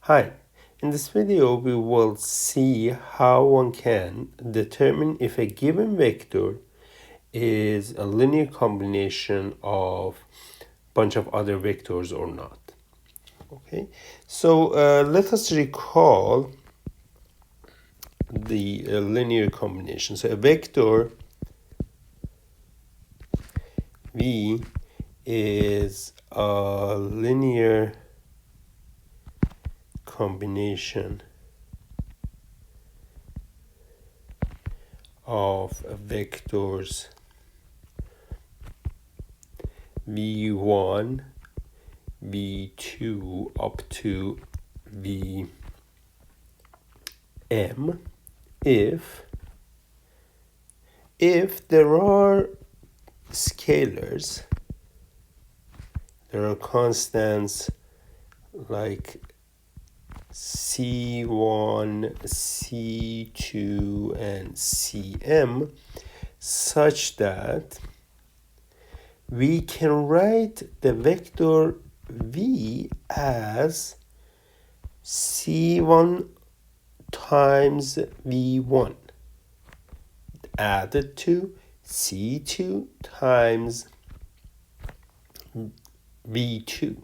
Hi, in this video we will see how one can determine if a given vector is a linear combination of a bunch of other vectors or not. Okay, so let us recall the linear combination. So a vector V is a linear combination of vectors v1, v2 up to vm if there are scalars, there are constants like C1, C2, and Cm, such that we can write the vector V as C1 times V1 added to C2 times V2,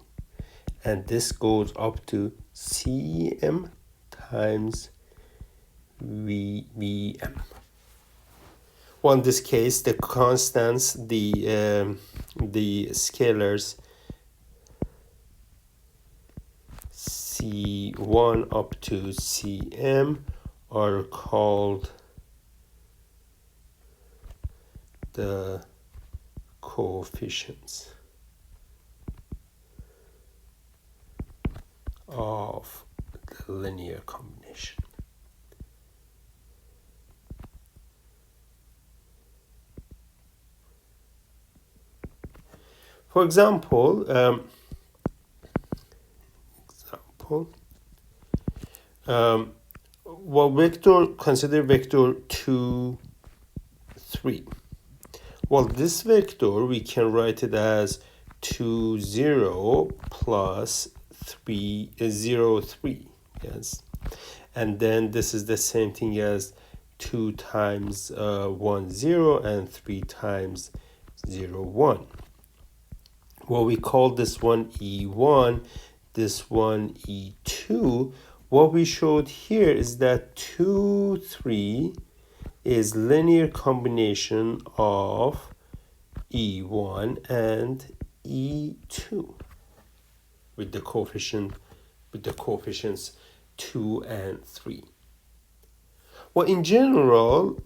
and this goes up to Cm times Vm. Well, in this case, the constants, the scalars C1 up to Cm are called the coefficients of the linear combination. For example, consider vector 2, 3. Well, this vector, we can write it as 2, 0 plus 3, 0, 3. Yes. And then this is the same thing as 2 times 1, 0 and 3 times 0, 1. Well, we call this one E1, this one E2. What we showed here is that 2, 3 is linear combination of E1 and E2 with the coefficients 2 and 3. Well, in general,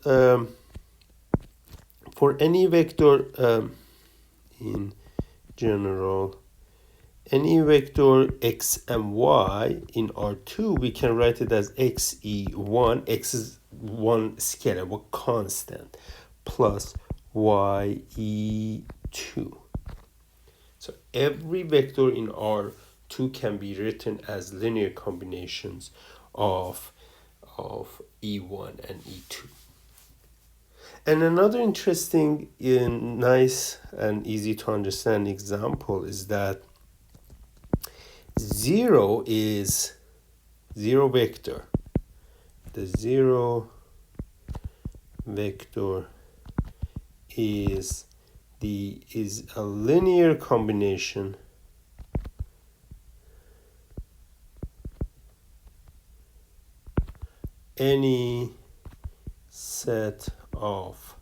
for any vector any vector x and y in R2, we can write it as xe1, x is one scalar, one constant, plus ye2. So every vector in R2 can be written as linear combinations of E1 and E2. And another interesting, nice and easy to understand example is that 0 is 0 vector. The 0 vector is a linear combination any set of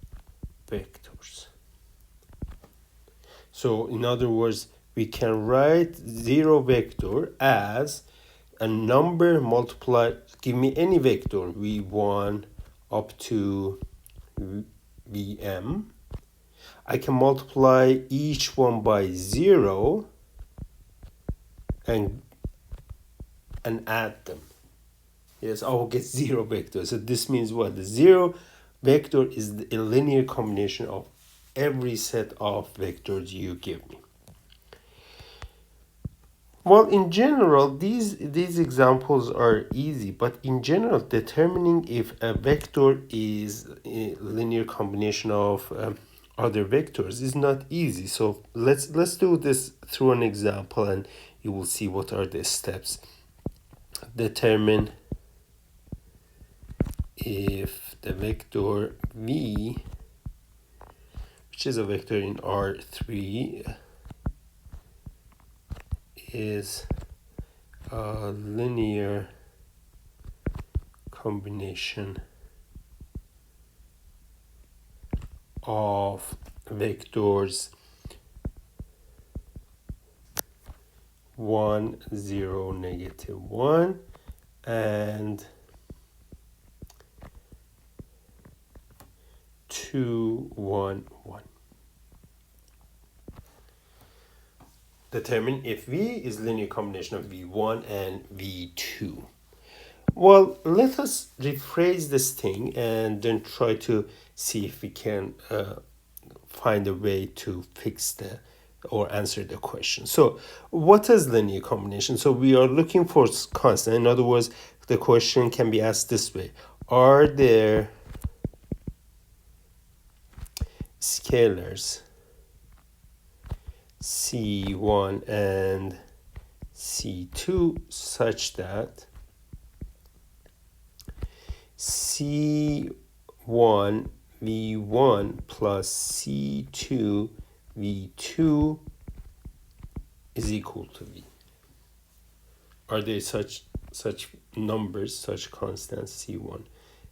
vectors. So in other words, we can write 0 vector as a number multiplied, give me any vector, v1 up to vm. I can multiply each one by 0 and add them. Yes, I will get 0 vectors. So this means what? The 0 vector is a linear combination of every set of vectors you give me. Well, in general, these examples are easy, but in general, determining if a vector is a linear combination of other vectors is not easy. So let's do this through an example, and you will see what are the steps determine if the vector v, which is a vector in R3, is a linear combination of vectors 1, 0, -1 and 2, 1, 1. Determine if V is linear combination of V1 and V2. Well, let us rephrase this thing and then try to see if we can find a way to fix or answer the question. So what is linear combination? So we are looking for constant. In other words, the question can be asked this way. Are there scalars C1 and C2 such that C1 V1 plus C2 V2 is equal to V? Are there such numbers, such constants C1,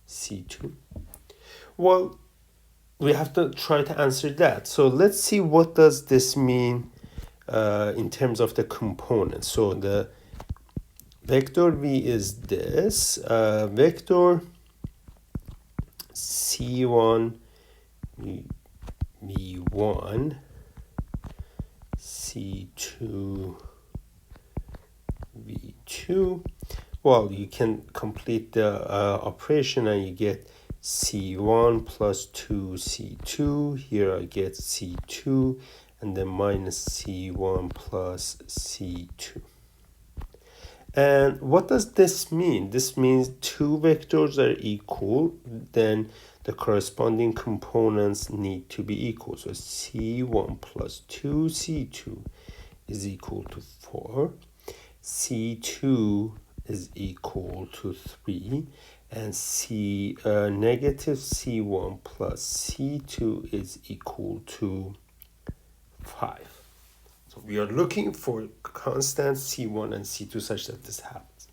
C2? Well, we have to try to answer that. So let's see what does this mean in terms of the components. So the vector V is this. Vector C1 V1 C2 V2. Well, you can complete the operation and you get C1 plus 2C2. Here I get C2 and then minus C1 plus C2. And what does this mean? This means two vectors are equal, then the corresponding components need to be equal. So C1 plus 2C2 is equal to 4. C2 is equal to 3. And negative C1 plus C2 is equal to 5. So we are looking for constant C1 and C2 such that this happens.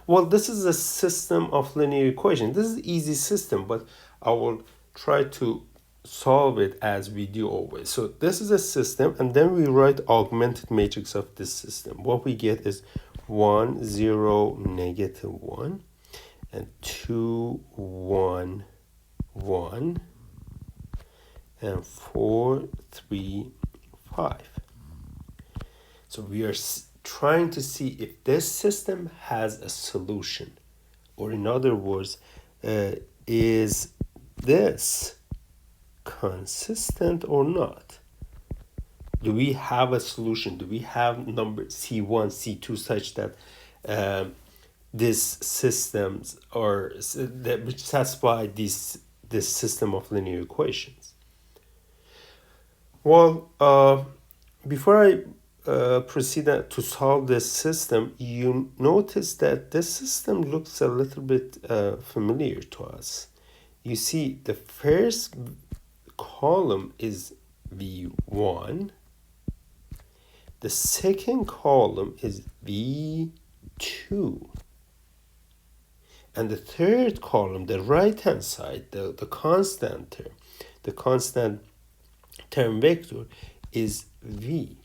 Well, this is a system of linear equation. This is an easy system, but I will try to solve it as we do always. So this is a system, and then we write augmented matrix of this system. What we get is 1, 0, -1. And 2, 1, 1, and 4, 3, 5. So we are trying to see if this system has a solution, or in other words, is this consistent or not? Do we have a solution? Do we have number C1, C2 such that these systems or that which satisfy this system of linear equations? Well, before I proceed to solve this system, you notice that this system looks a little bit familiar to us. You see, the first column is V1. The second column is V2. And the third column, the right-hand side, the constant term vector is V.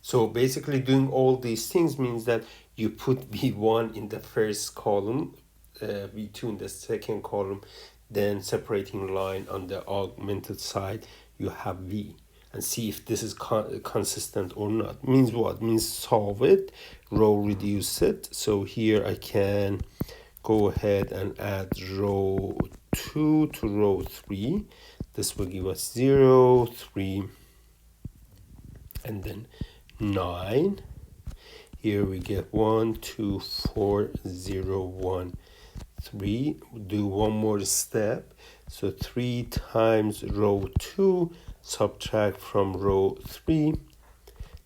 So basically doing all these things means that you put V1 in the first column, V2 in the second column, then separating line on the augmented side, you have V. And see if this is consistent or not. Means what? Means solve it, row reduce it. So here I can go ahead and add row 2 to row 3. This will give us 0, 3, and then 9. Here we get 1, 2, 4, 0, 1, 3. Do one more step. So 3 times row 2, subtract from row 3.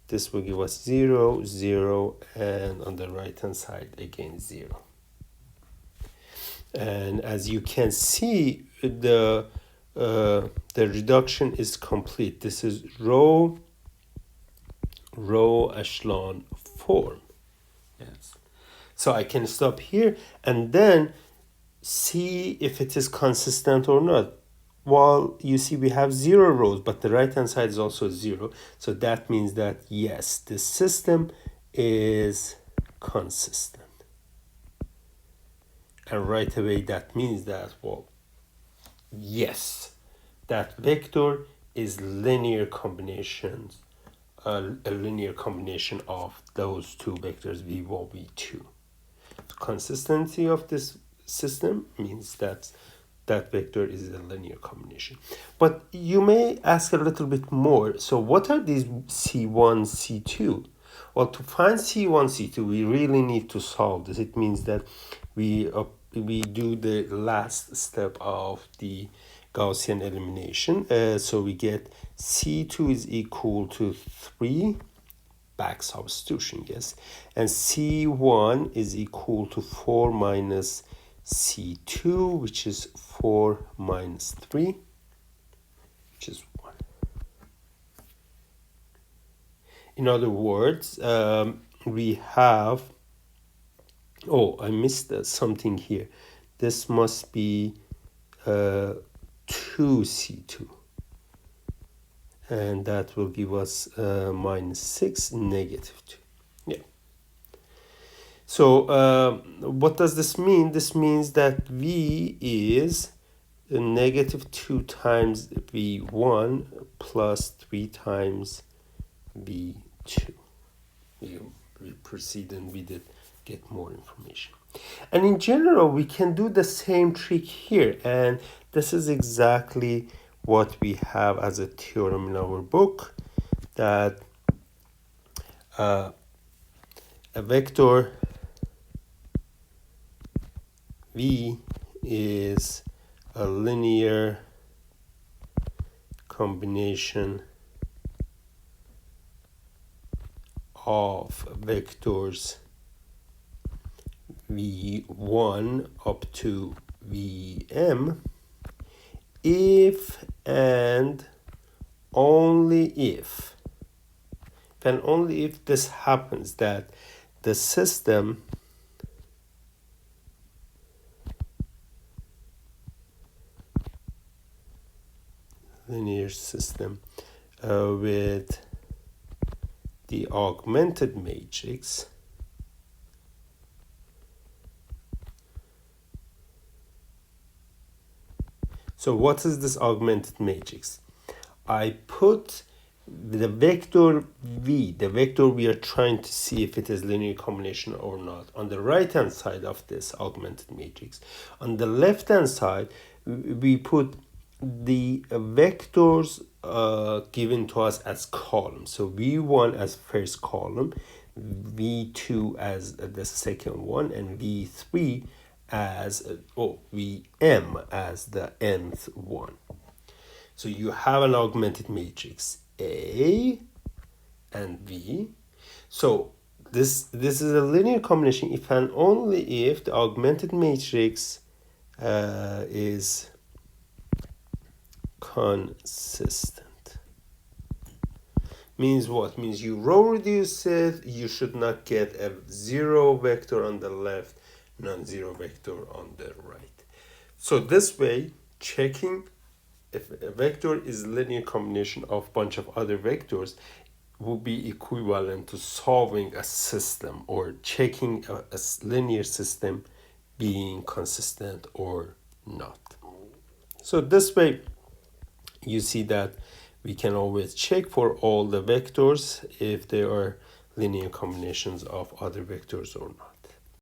this will give us 0, 0, and on the right hand side again 0. And as you can see, the reduction is complete. This is row echelon form. Yes. So I can stop here and then see if it is consistent or not. Well, you see we have 0 rows, but the right hand side is also 0. So that means that yes, the system is consistent. And right away that means that, well, yes, that vector is linear combinations, a linear combination of those two vectors v1, v2. Consistency of this system means that that vector is a linear combination. But you may ask a little bit more. So what are these C1, C2? Well, to find C1, C2, we really need to solve this. It means that we do the last step of the Gaussian elimination. So we get C2 is equal to 3, back substitution, yes. And C1 is equal to 4 minus C2, which is 4 minus 3, which is 1. In other words, we have, oh, I missed something here. This must be 2C2. And that will give us minus 6, negative 2. Yeah. So what does this mean? This means that V is negative 2 times V1 plus 3 times V2. We proceed and we did get more information. And in general, we can do the same trick here. And this is exactly what we have as a theorem in our book, that a vector V is a linear combination of vectors v1 up to vm if and only if this happens, that the system linear system with the augmented matrix So what is this augmented matrix? I put the vector v, the vector we are trying to see if it is linear combination or not, on the right hand side of this augmented matrix. On the left hand side, we put the vectors given to us as columns. So v1 as first column, v2 as the second one, and v3 as vm as the nth one. So you have an augmented matrix A and V. So this is a linear combination if and only if the augmented matrix is consistent. Means what? Means you row reduce it, you should not get a zero vector on the left, non-zero vector on the right. So this way, checking if a vector is a linear combination of a bunch of other vectors would be equivalent to solving a system or checking a linear system being consistent or not. So this way, you see that we can always check for all the vectors if they are linear combinations of other vectors or not.